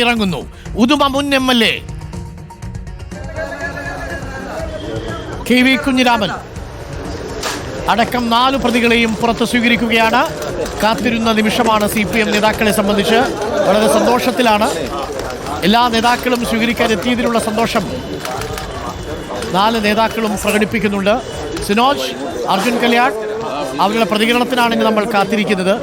ഇറങ്ങുന്നു. ഉദുമ മുൻ MLA KV Kunhiraman അടക്കം 4 പ്രതികളെയും പുറത്ത് സ്വീകരിക്കുകയാണ്. കാത്തിരുന്ന നിമിഷമാണ്. CPM നേതാക്കളെ സംബന്ധിച്ച് വളരെ സന്തോഷത്തിലാണ്. എല്ലാ നേതാക്കളും സ്വീകരിക്കാൻ എത്തിയതിലുള്ള സന്തോഷം 4 നേതാക്കളും പ്രകടിപ്പിക്കുന്നുണ്ട്. സിനോജ്, അർജുൻ കല്യാൺ അവരുടെ പ്രതികരണത്തിനാണ് ഇന്ന് നമ്മൾ കാത്തിരിക്കുന്നത്.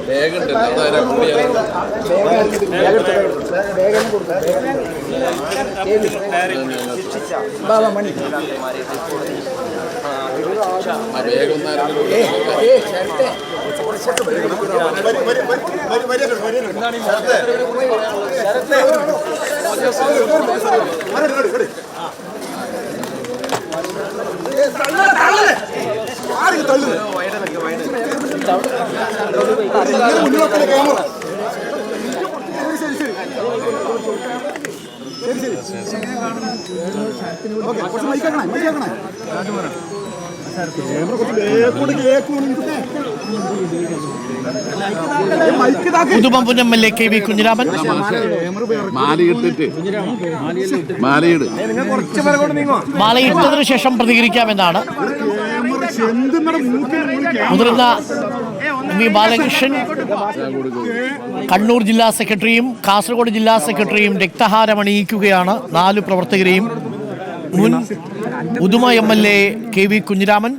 പുതുമമ്പുൻ MLA KV കുഞ്ഞിരാമൻ മാലയിട്ടതിനു ശേഷം പ്രതികരിക്കാമെന്നാണ് മുതിർന്ന MV ബാലകൃഷ്ണൻ, കണ്ണൂർ ജില്ലാ സെക്രട്ടറിയും കാസർഗോഡ് ജില്ലാ സെക്രട്ടറിയും രക്തഹാരമണിയിക്കുകയാണ് 4 പ്രവർത്തകരെയും. മുൻ Uduma MLA KV Kunhiraman,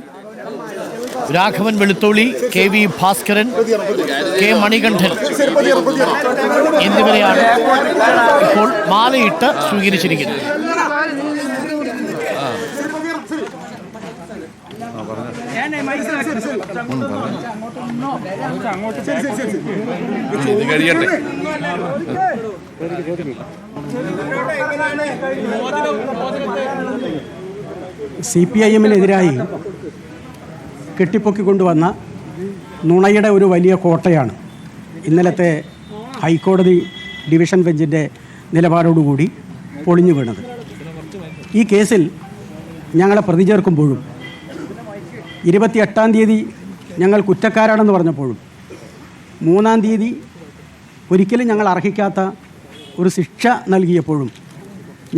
Raghavan Velutholi, KV Bhaskaran, K Manikandan എന്നിവരെയാണ് ഇപ്പോൾ മാലയിട്ട് സ്വീകരിച്ചിരിക്കുന്നത്. CPIM-നെതിരായി കെട്ടിപ്പൊക്കിക്കൊണ്ടുവന്ന നുണയുടെ ഒരു വലിയ കോട്ടയാണ് ഇന്നലത്തെ ഹൈക്കോടതി ഡിവിഷൻ ബെഞ്ചിൻ്റെ നിലപാടോടുകൂടി പൊളിഞ്ഞു വീണത്. ഈ കേസിൽ ഞങ്ങളെ പ്രതി ചേർക്കുമ്പോഴും 28-ാം തീയതി ഞങ്ങൾ കുറ്റക്കാരാണെന്ന് പറഞ്ഞപ്പോഴും 3-ാം തീയതി ഒരിക്കലും ഞങ്ങൾ അർഹിക്കാത്ത ഒരു ശിക്ഷ നൽകിയപ്പോഴും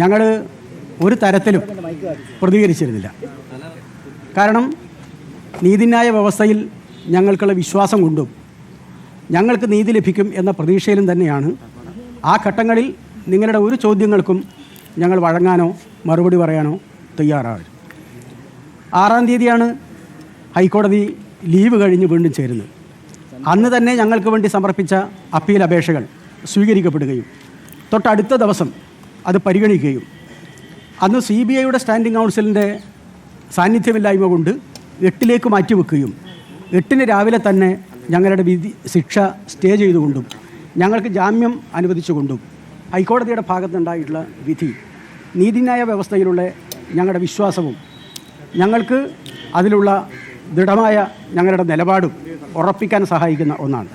ഞങ്ങൾ ഒരു തരത്തിലും പ്രതികരിച്ചിരുന്നില്ല. കാരണം നീതിന്യായ വ്യവസ്ഥയിൽ ഞങ്ങൾക്കുള്ള വിശ്വാസം കൊണ്ടും ഞങ്ങൾക്ക് നീതി ലഭിക്കും എന്ന പ്രതീക്ഷയിലും തന്നെയാണ് ആ ഘട്ടങ്ങളിൽ നിങ്ങളുടെ ഒരു ചോദ്യങ്ങൾക്കും ഞങ്ങൾ വഴങ്ങാനോ മറുപടി പറയാനോ തയ്യാറാണ്. 6-ാം തീയതിയാണ് ഹൈക്കോടതി ലീവ് കഴിഞ്ഞ് വീണ്ടും ചേരുന്നത്. അന്ന് തന്നെ ഞങ്ങൾക്ക് വേണ്ടി സമർപ്പിച്ച അപ്പീൽ അപേക്ഷകൾ സ്വീകരിക്കപ്പെടുകയും തൊട്ടടുത്ത ദിവസം അത് പരിഗണിക്കുകയും അന്ന് CBIയുടെ സ്റ്റാൻഡിംഗ് കൗൺസിലിൻ്റെ സാന്നിധ്യമില്ലായ്മ കൊണ്ട് 8-ലേക്ക് മാറ്റിവെക്കുകയും 8-ന് രാവിലെ തന്നെ ഞങ്ങളുടെ ശിക്ഷ സ്റ്റേ ചെയ്തുകൊണ്ടും ഞങ്ങൾക്ക് ജാമ്യം അനുവദിച്ചുകൊണ്ടും ഹൈക്കോടതിയുടെ ഭാഗത്തുണ്ടായിട്ടുള്ള വിധി നീതിന്യായ വ്യവസ്ഥയിലുള്ള ഞങ്ങളുടെ വിശ്വാസവും ഞങ്ങൾക്ക് അതിലുള്ള ദൃഢമായ ഞങ്ങളുടെ നിലപാടും ഉറപ്പിക്കാൻ സഹായിക്കുന്ന ഒന്നാണ്.